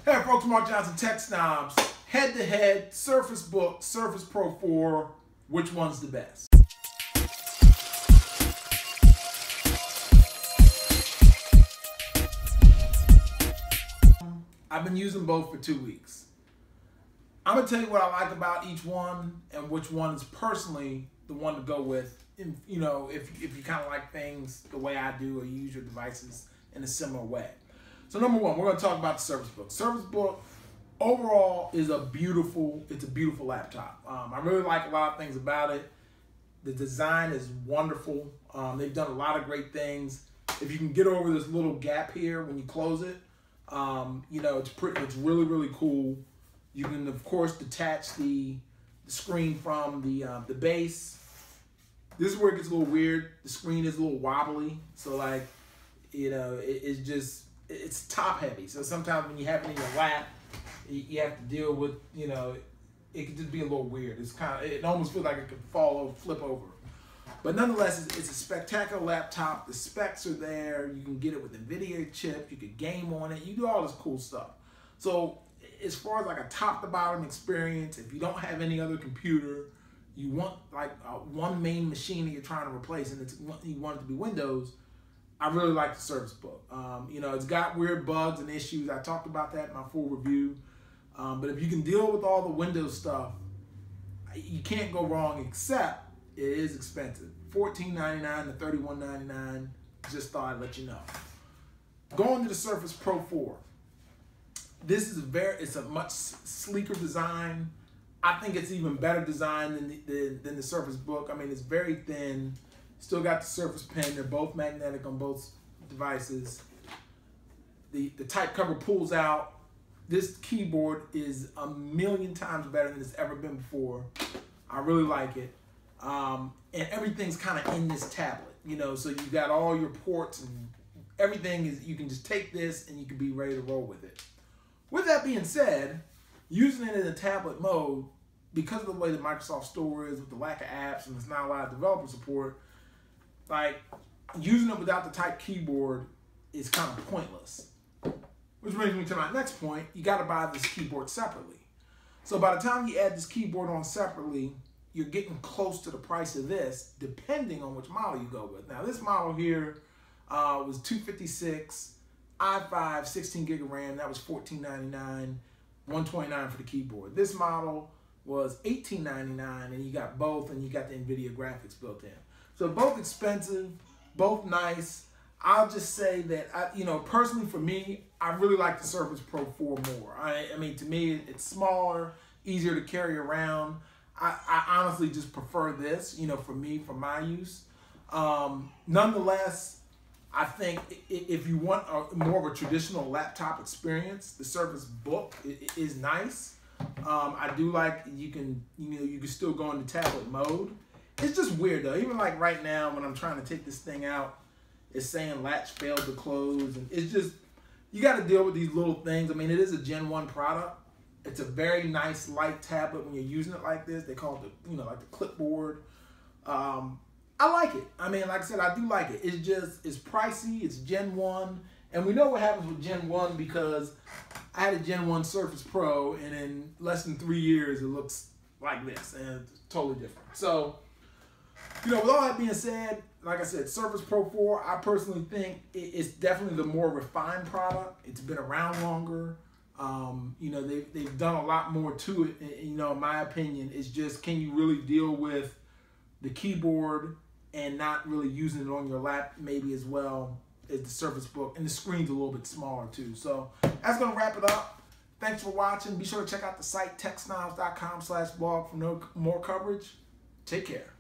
Hey folks, Mark Johnson, Tech Snobs. Head-to-head, Surface Book, Surface Pro 4, which one's the best? I've been using both for 2 weeks. I'm going to tell you what I like about each one and which one is personally the one to go with. If you kind of like things the way I do or you use your devices in a similar way. So number one, we're going to talk about the Surface Book. Surface Book overall is a beautiful laptop. I really like a lot of things about it. The design is wonderful. They've done a lot of great things. If you can get over this little gap here when you close it, it's really cool. You can of course detach the screen from the base. This is where it gets a little weird. The screen is a little wobbly, so it's top heavy. So sometimes when you have it in your lap, you have to deal with, it can just be a little weird. It almost feels like it could fall over, flip over. But nonetheless, it's a spectacular laptop. The specs are there. You can get it with NVIDIA chips. You can game on it. You do all this cool stuff. So as far as like a top to bottom experience, if you don't have any other computer, you want like one main machine that you're trying to replace, and you want it to be Windows, I really like the Surface Book. It's got weird bugs and issues. I talked about that in my full review. But if you can deal with all the Windows stuff, you can't go wrong, except it is expensive. $14.99 to $31.99. Just thought I'd let you know. Going to the Surface Pro 4. This is it's a much sleeker design. I think it's even better design than the Surface Book. I mean, it's very thin. Still got the Surface Pen. They're both magnetic on both devices. The type cover pulls out. This keyboard is a million times better than it's ever been before. I really like it. And everything's kind of in this tablet, so you got all your ports and everything you can just take this and you can be ready to roll with it. With that being said, using it in a tablet mode, because of the way the Microsoft Store is, with the lack of apps and there's not a lot of developer support, like using it without the type keyboard is kind of pointless. Which brings me to my next point. You got to buy this keyboard separately. So by the time you add this keyboard on separately, you're getting close to the price of this, depending on which model you go with. Now this model here was $256, i5, 16 gig of RAM. That was $14.99, $129 for the keyboard. This model was $18.99, and you got both, and you got the NVIDIA graphics built in. So both expensive, both nice. I'll just say that, personally for me, I really like the Surface Pro 4 more. I mean, to me, it's smaller, easier to carry around. I honestly just prefer this, for me, for my use. Nonetheless, I think if you want more of a traditional laptop experience, the Surface Book is nice. I do like you can still go into tablet mode. It's just weird though. Even like right now when I'm trying to take this thing out, it's saying latch failed to close, and it's just, you got to deal with these little things. I mean, it is a Gen 1 product. It's a very nice light tablet when you're using it like this. They call it like the clipboard. I like it. I mean, like I said, I do like it. It's pricey. It's Gen 1. And we know what happens with Gen 1 because I had a Gen 1 Surface Pro, and in less than 3 years, it looks like this, and it's totally different. So, with all that being said, like I said, Surface Pro 4, I personally think it's definitely the more refined product. It's been around longer. They've done a lot more to it. In my opinion, it's just, can you really deal with the keyboard and not really using it on your lap maybe as well as the Surface Book? And the screen's a little bit smaller too. So that's going to wrap it up. Thanks for watching. Be sure to check out the site techsnobs.com/blog for more coverage. Take care.